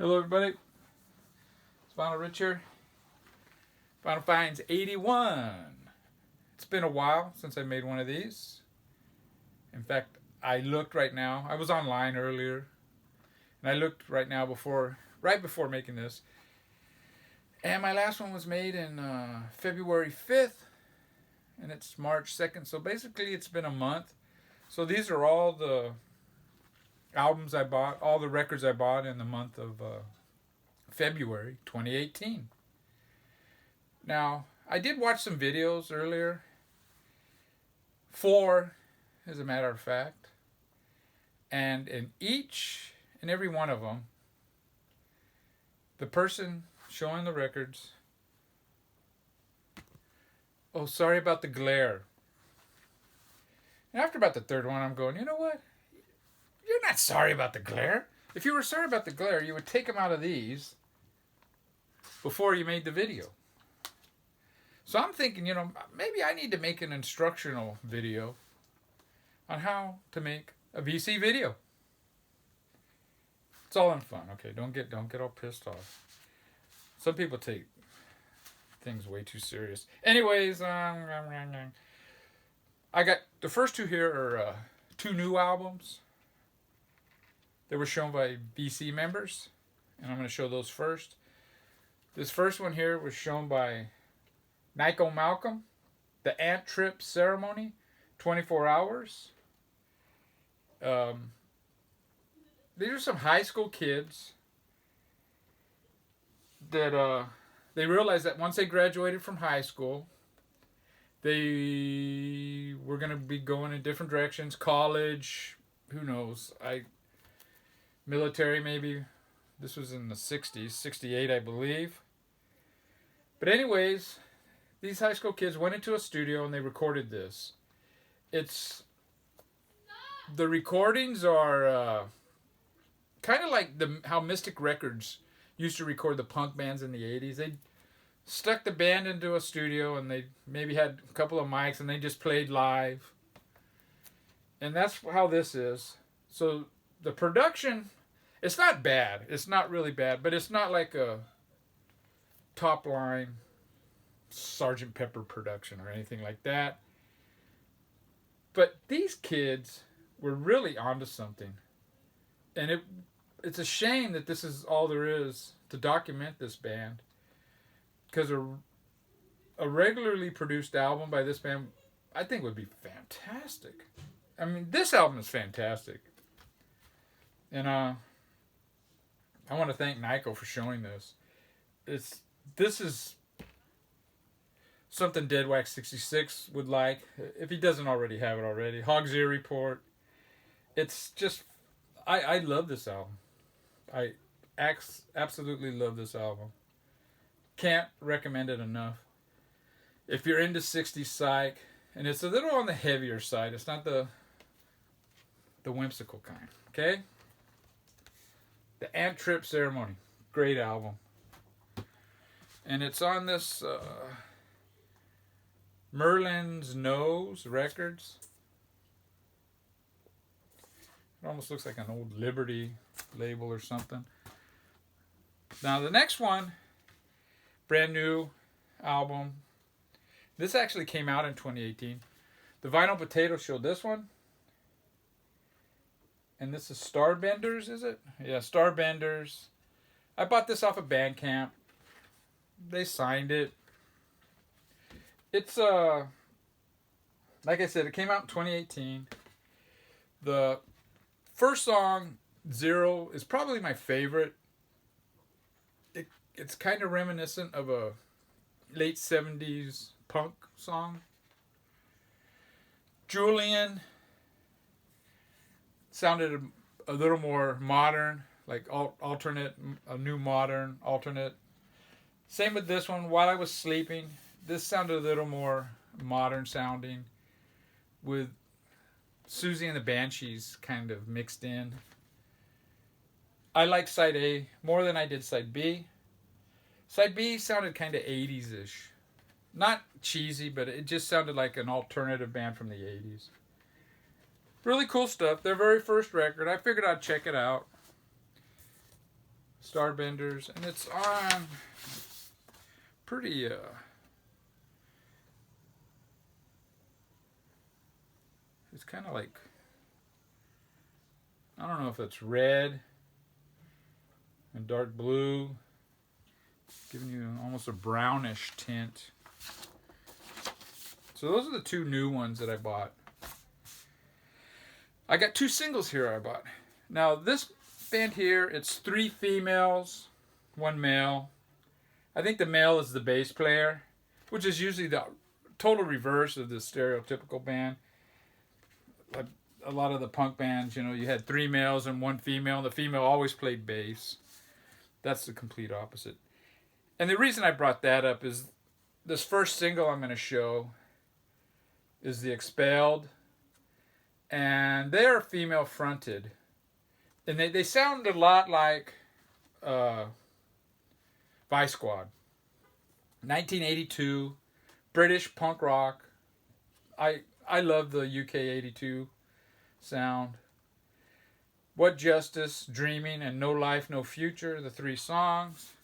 Hello everybody, it's Final Rich here. Final Finds 81. It's been a while since I made one of these. In fact, I looked right now. I was online earlier, and I looked right now right before making this. And my last one was made in February 5th, and it's March 2nd. So basically, it's been a month. So these are all the albums I bought, all the records I bought in the month of February 2018. Now, I did watch some videos earlier. 4, as a matter of fact. And in each and every one of them, the person showing the records, oh, sorry about the glare. And after about the third one, I'm going, you know what? You're not sorry about the glare. If you were sorry about the glare, you would take them out of these before you made the video. So I'm thinking, maybe I need to make an instructional video on how to make a VC video. It's all in fun, okay? Don't get all pissed off. Some people take things way too serious. Anyways, I got the first two here are 2 new albums. They were shown by VC members, and I'm going to show those first. This first one here was shown by Nico Malcolm, The Ant Trip Ceremony, 24 Hours. These are some high school kids that they realized that once they graduated from high school, they were going to be going in different directions, college, who knows, military maybe. This was in the 60s, 68 I believe. But anyways, these high school kids went into a studio and they recorded this. The recordings are kind of like how Mystic Records used to record the punk bands in the 80s. They stuck the band into a studio and they maybe had a couple of mics and they just played live. And that's how this is. So the production, it's not bad. It's not really bad, but it's not like a top line Sgt. Pepper production or anything like that. But these kids were really onto something. And it's a shame that this is all there is to document this band. Because a regularly produced album by this band, I think would be fantastic. I mean, this album is fantastic. And I want to thank Nico for showing this. This is something Deadwax 66 would like, if he doesn't already have it already. Hog's Ear Report. It's just, I love this album. I absolutely love this album. Can't recommend it enough. If you're into 60s psych, and it's a little on the heavier side, it's not the whimsical kind, okay? The Ant Trip Ceremony, great album. And it's on this Merlin's Nose Records. It almost looks like an old Liberty label or something. Now the next one, brand new album. This actually came out in 2018. The Vinyl Potato showed this one. And this is Starbenders, is it? Yeah, Starbenders. I bought this off of Bandcamp. They signed it. It's like I said, it came out in 2018. The first song, Zero, is probably my favorite. It's kind of reminiscent of a late 70s punk song. Julian sounded a little more modern, like alternate, a new modern alternate. Same with this one. While I Was Sleeping, this sounded a little more modern sounding, with Susie and the Banshees kind of mixed in. I like side A more than I did side B. Side B sounded kind of 80s-ish. Not cheesy, but it just sounded like an alternative band from the 80s. Really cool stuff. Their very first record. I figured I'd check it out. Starbenders, and it's on pretty it's kind of like, I don't know if it's red and dark blue, giving you almost a brownish tint. So those are the two new ones that I bought. I got two singles here I bought. Now this band here, it's 3 females, 1 male. I think the male is the bass player, which is usually the total reverse of the stereotypical band. Like a lot of the punk bands, you know, you had 3 males and 1 female. The female always played bass. That's the complete opposite. And the reason I brought that up is this first single I'm going to show is The Expelled. And they're female fronted. And they sound a lot like Vice Squad. 1982, British punk rock. I love the UK 82 sound. What Justice, Dreaming, and No Life, No Future, the 3 songs.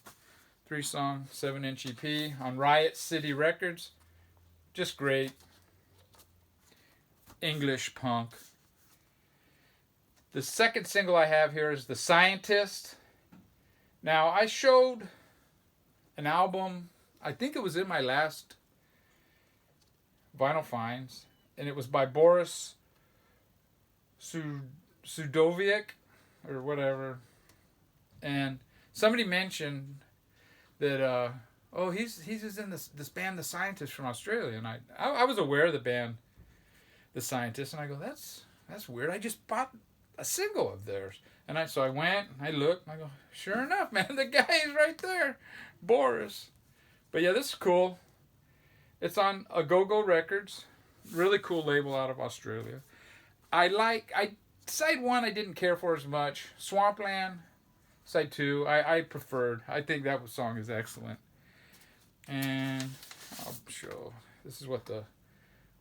3-song, 7-inch EP on Riot City Records. Just great. English punk. The second single I have here is The Scientist. Now, I showed an album, I think it was in my last Vinyl Finds, and it was by Boris Sudovic, or whatever. And somebody mentioned that, he's in this band, The Scientist, from Australia. And I was aware of the band, The Scientist, and I go, that's weird. I just bought a single of theirs. And so I went, I looked, and I go, sure enough, man, the guy is right there, Boris. But yeah, this is cool. It's on A Go-Go Records, really cool label out of Australia. Side 1 I didn't care for as much. Swampland, side 2 I preferred. I think that song is excellent. And I'll show, this is what the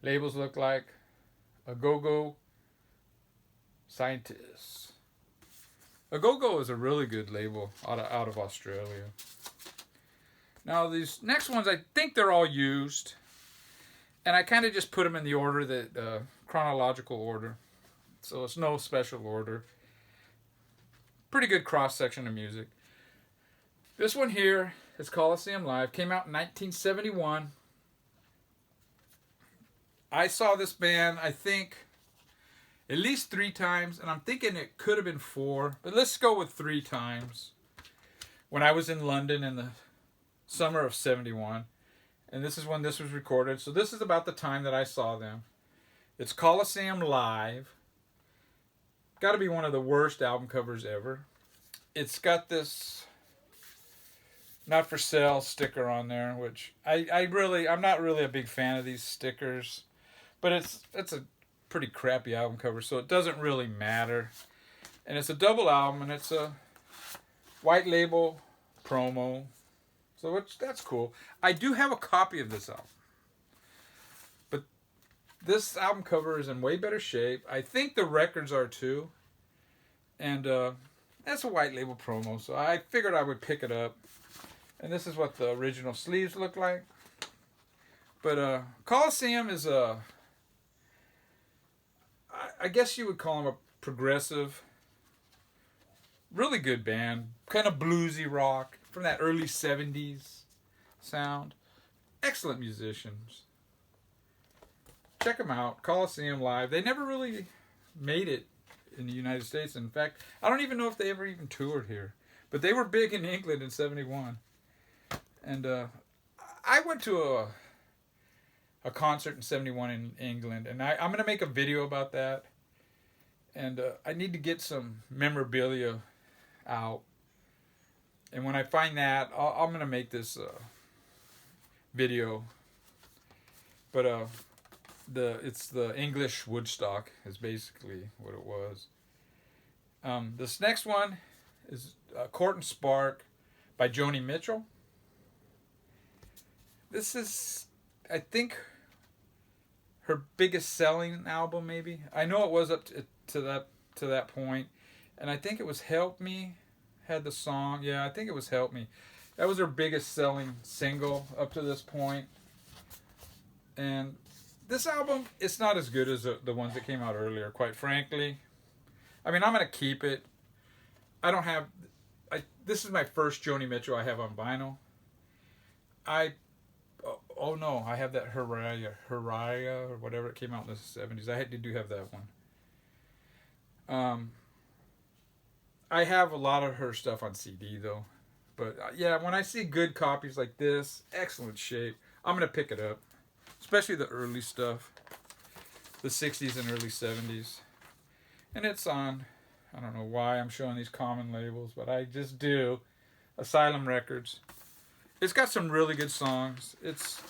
labels look like. A Go-Go Scientist. A Go-Go is a really good label out of Australia. Now these next ones, I think they're all used. And I kind of just put them in the order that, chronological order. So it's no special order. Pretty good cross-section of music. This one here is Coliseum Live. Came out in 1971. I saw this band, I think, at least 3 times. And I'm thinking it could have been 4. But let's go with 3 times. When I was in London in the summer of 71. And this is when this was recorded. So this is about the time that I saw them. It's Coliseum Live. Got to be one of the worst album covers ever. It's got this not for sale sticker on there, which I'm not really a big fan of these stickers, but it's a pretty crappy album cover, so it doesn't really matter. And it's a double album, and it's a white label promo, so that's cool. I do have a copy of this album, but this album cover is in way better shape. I think the records are too. And that's a white label promo, so I figured I would pick it up. And this is what the original sleeves look like. But Coliseum is I guess you would call them a progressive, really good band. Kind of bluesy rock from that early 70s sound. Excellent musicians. Check them out, Coliseum Live. They never really made it in the United States. In fact, I don't even know if they ever even toured here. But they were big in England in 71. And I went to a concert in 71 in England. And I'm going to make a video about that. And I need to get some memorabilia out. And when I find that, I'm going to make this video. But it's the English Woodstock is basically what it was. This next one is Court and Spark by Joni Mitchell. This is, I think, her biggest selling album, maybe. I know it was up to that point, and I think it was Help Me had the song. Yeah, I think it was Help Me. That was her biggest selling single up to this point. And this album, it's not as good as the ones that came out earlier, quite frankly. I mean, I'm going to keep it. I don't have... this is my first Joni Mitchell I have on vinyl. Oh no, I have that Haraya, or whatever it came out in the 70s. I do have that one. I have a lot of her stuff on CD though. But yeah, when I see good copies like this, excellent shape, I'm going to pick it up. Especially the early stuff. The 60s and early 70s. And it's on, I don't know why I'm showing these common labels, but I just do. Asylum Records. It's got some really good songs. It's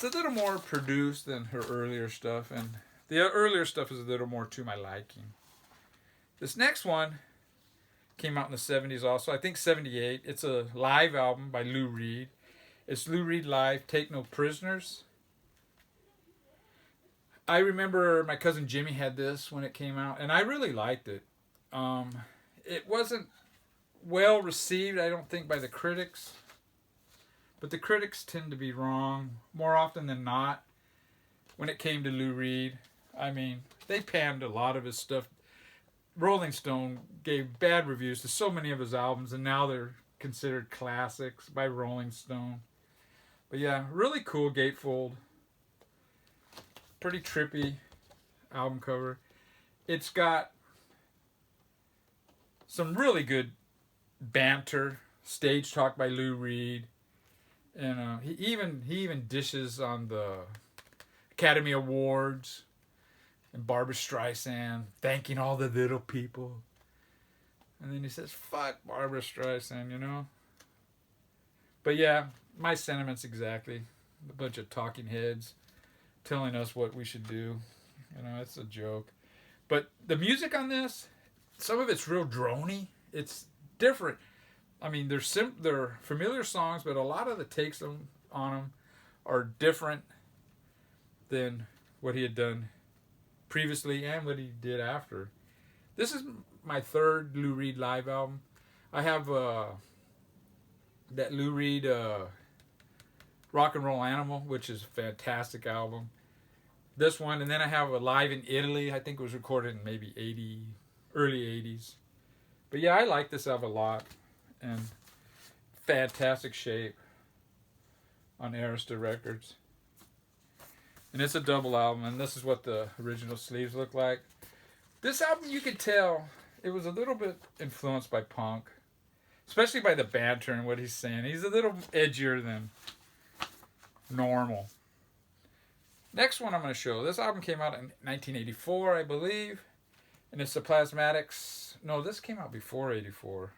a little more produced than her earlier stuff, and the earlier stuff is a little more to my liking. This next one came out in the 70s also. I think 78. It's a live album by Lou Reed. It's Lou Reed Live, Take No Prisoners. I remember my cousin Jimmy had this when it came out, and I really liked it. It wasn't well received, I don't think, by the critics. But the critics tend to be wrong more often than not when it came to Lou Reed. I mean, they panned a lot of his stuff. Rolling Stone gave bad reviews to so many of his albums, and now they're considered classics by Rolling Stone. But yeah, really cool gatefold. Pretty trippy album cover. It's got some really good banter, stage talk by Lou Reed, and he even dishes on the Academy Awards and Barbra Streisand thanking all the little people, and then he says "fuck Barbra Streisand," you know. But yeah, my sentiments exactly. A bunch of talking heads telling us what we should do. You know, it's a joke. But the music on this, some of it's real drony. It's different. I mean, they're familiar songs, but a lot of the takes on them are different than what he had done previously and what he did after. This is my third Lou Reed live album. I have that Lou Reed Rock and Roll Animal, which is a fantastic album. This one, and then I have a Live in Italy. I think it was recorded in maybe early 80s. But yeah, I like this album a lot. And fantastic shape on Arista Records. And it's a double album, and this is what the original sleeves look like. This album, you could tell, it was a little bit influenced by punk. Especially by the banter and what he's saying. He's a little edgier than normal. Next one I'm going to show. This album came out in 1984, I believe. And it's the Plasmatics. No, this came out before 84.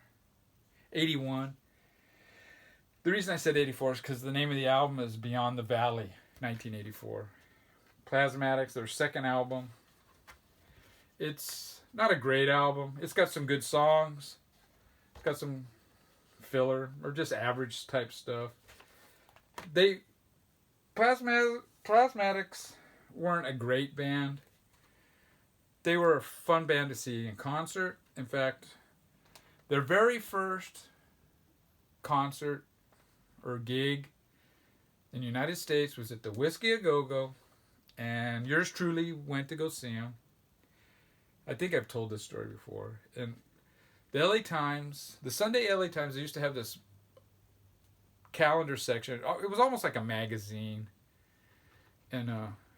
81. The reason I said 84 is because the name of the album is Beyond the Valley, 1984. Plasmatics, their second album. It's not a great album. It's got some good songs. It's got some filler or just average type stuff. Plasmatics weren't a great band. They were a fun band to see in concert. In fact, their very first concert or gig in the United States was at the Whiskey A Go-Go, and yours truly went to go see them. I think I've told this story before. And the LA Times, the Sunday LA Times, they used to have this calendar section. It was almost like a magazine. And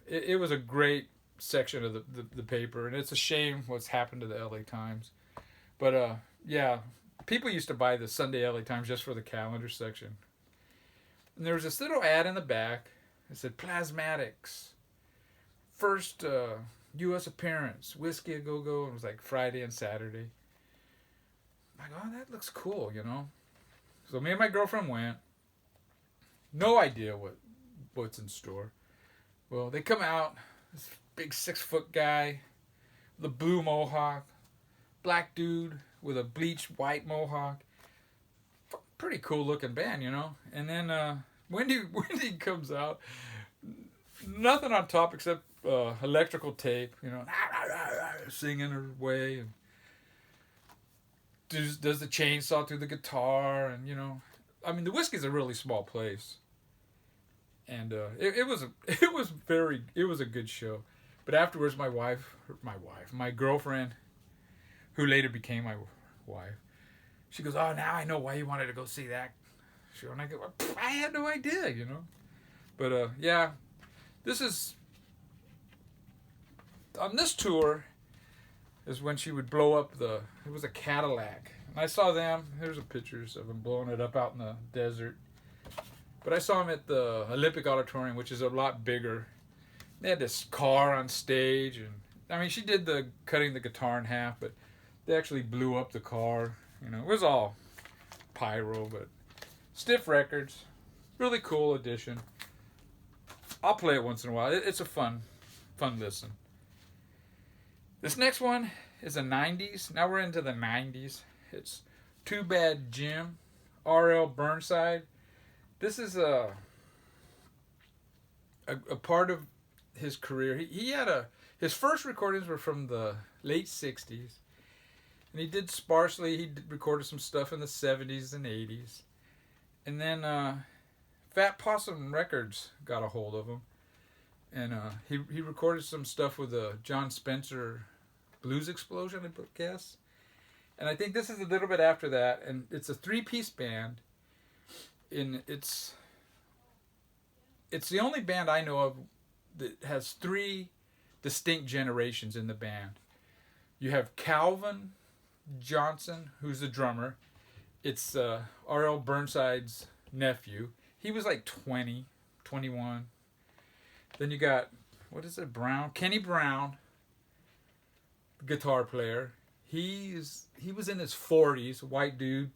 it was a great section of the paper. And it's a shame what's happened to the LA Times. But yeah, people used to buy the Sunday LA Times just for the calendar section. And there was this little ad in the back. It said, Plasmatics. First U.S. appearance. Whiskey A Go-Go. It was like Friday and Saturday. I'm like, oh, that looks cool, you know. So me and my girlfriend went. No idea what's in store. Well, they come out. This big 6-foot guy with a blue mohawk. Black dude with a bleached white mohawk. Pretty cool looking band, you know. And then Wendy comes out. Nothing on top except electrical tape, you know, singing her way. does the chainsaw through the guitar, and I mean, the Whiskey's a really small place, and it was a good show. But afterwards, my girlfriend, who later became my wife, she goes, "Oh, now I know why you wanted to go see that show." And I go, "I had no idea, But yeah, this is on this tour is when she would blow up it was a Cadillac. And I saw them. There's a pictures of them blowing it up out in the desert. But I saw them at the Olympic Auditorium, which is a lot bigger. They had this car on stage, and I mean, she did the cutting the guitar in half, but they actually blew up the car. It was all pyro, but Stiff Records, really cool edition. I'll play it once in a while. It's a fun listen. This next one is a 90s. Now we're into the 90s. It's Too Bad Jim, R.L. Burnside. This is a part of his career. He had his first recordings were from the late 60s. And he did sparsely. He recorded some stuff in the 70s and 80s. And then Fat Possum Records got a hold of him. And he recorded some stuff with the John Spencer Blues Explosion, I guess. And I think this is a little bit after that. And it's a 3-piece band. It's the only band I know of that has 3 distinct generations in the band. You have Calvin Johnson, who's the drummer. It's R.L. Burnside's nephew. He was like 20, 21. Then you got, Kenny Brown, guitar player. He was in his 40s, white dude.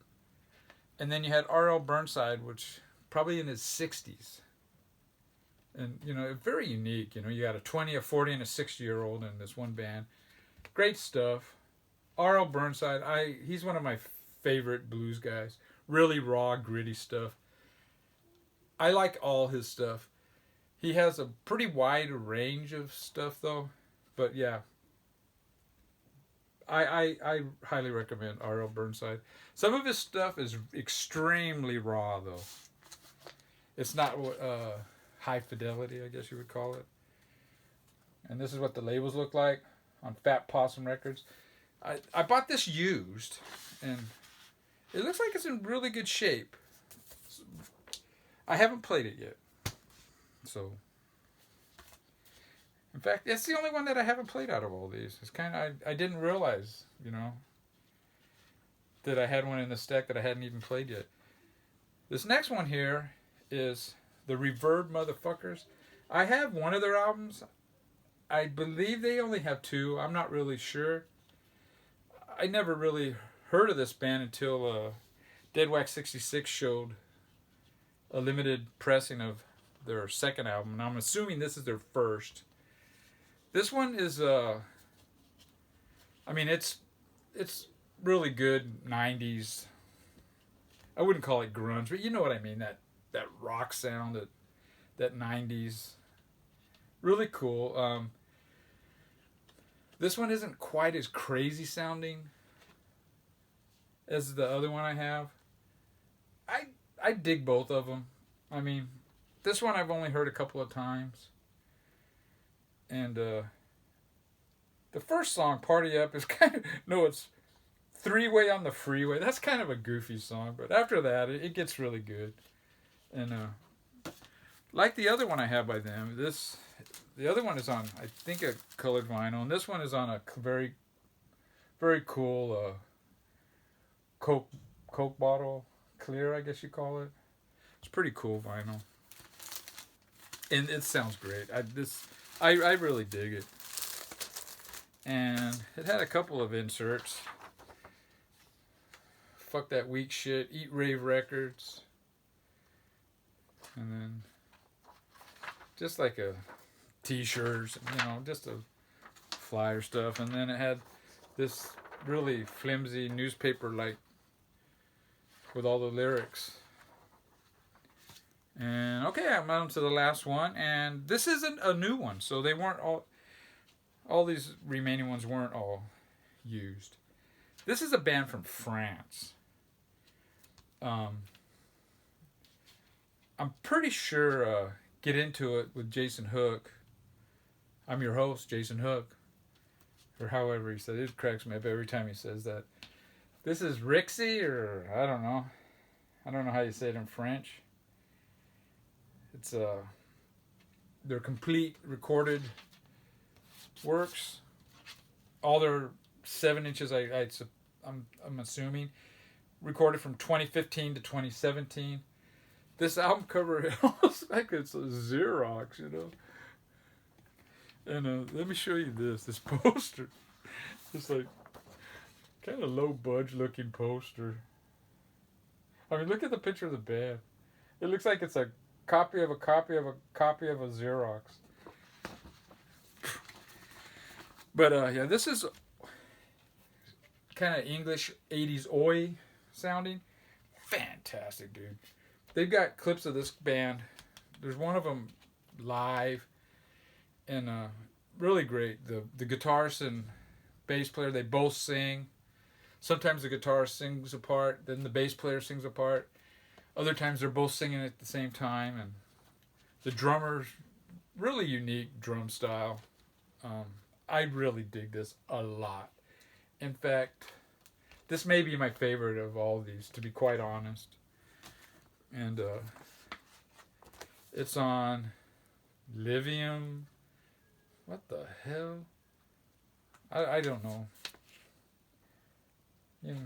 And then you had R.L. Burnside, which probably in his 60s. And, very unique. You got a 20, a 40, and a 60-year-old in this one band. Great stuff. R.L. Burnside, he's one of my favorite blues guys. Really raw, gritty stuff. I like all his stuff. He has a pretty wide range of stuff, though. But, yeah. I highly recommend R.L. Burnside. Some of his stuff is extremely raw, though. It's not high fidelity, I guess you would call it. And this is what the labels look like on Fat Possum Records. I bought this used, and it looks like it's in really good shape. I haven't played it yet. So, in fact, that's the only one that I haven't played out of all these. It's kind of, I didn't realize, that I had one in the stack that I hadn't even played yet. This next one here is the Reverb Motherfuckers. I have one of their albums. I believe they only have 2. I'm not really sure. I never really heard of this band until Dead Wax 66 showed a limited pressing of their second album, and I'm assuming this is their first. This one is it's really good 90s. I wouldn't call it grunge, but you know what I mean, that rock sound, that 90s. Really cool. This one isn't quite as crazy sounding as the other one I have. I dig both of them. I mean, this one I've only heard a couple of times. And the first song, Party Up, is kind of, no, it's Three-Way on the Freeway. That's kind of a goofy song, but after that, it gets really good. And like the other one I have by them, the other one is on, I think, a colored vinyl, and this one is on a very, very cool Coke bottle, clear, I guess you call it. It's pretty cool vinyl, and it sounds great. I really dig it. And it had a couple of inserts. Fuck That Weak Shit, Eat Rave Records, and then just like a t-shirts, just a flyer stuff. And then it had this really flimsy newspaper like with all the lyrics. And okay, I'm on to the last one, and this isn't a new one, so they weren't all these remaining ones weren't all used. This is a band from France. I'm pretty sure Get Into It with Jason Hook. I'm your host, Jason Hook. Or however he said it. It cracks me up every time he says that. This is Richie, or I don't know. I don't know how you say it in French. It's their complete recorded works. All their 7 inches, I'm assuming, recorded from 2015 to 2017. This album cover, it almost like it's a Xerox, you know. And let me show you this poster. It's like kind of low budge looking poster. I mean, look at the picture of the band. It looks like it's a copy of a copy of a copy of a Xerox. But yeah, this is kind of English 80s oi sounding. Fantastic, dude. They've got clips of this band. There's one of them live, and really great. The guitarist and bass player, they both sing. Sometimes the guitarist sings a part, then the bass player sings a part. Other times they're both singing at the same time, and the drummer's really unique drum style. I really dig this a lot. In fact, this may be my favorite of all of these, to be quite honest. And it's on Livium. What the hell? I don't know. You know,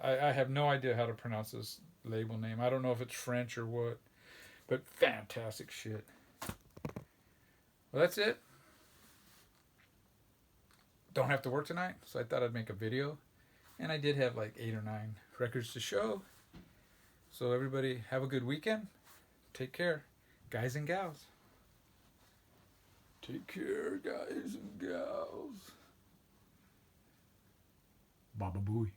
I have no idea how to pronounce this label name. I don't know if it's French or what. But fantastic shit. Well, that's it. Don't have to work tonight, so I thought I'd make a video. And I did have like 8 or 9 records to show. So everybody have a good weekend. Take care, guys and gals. Take care, guys and gals. Baba Booey.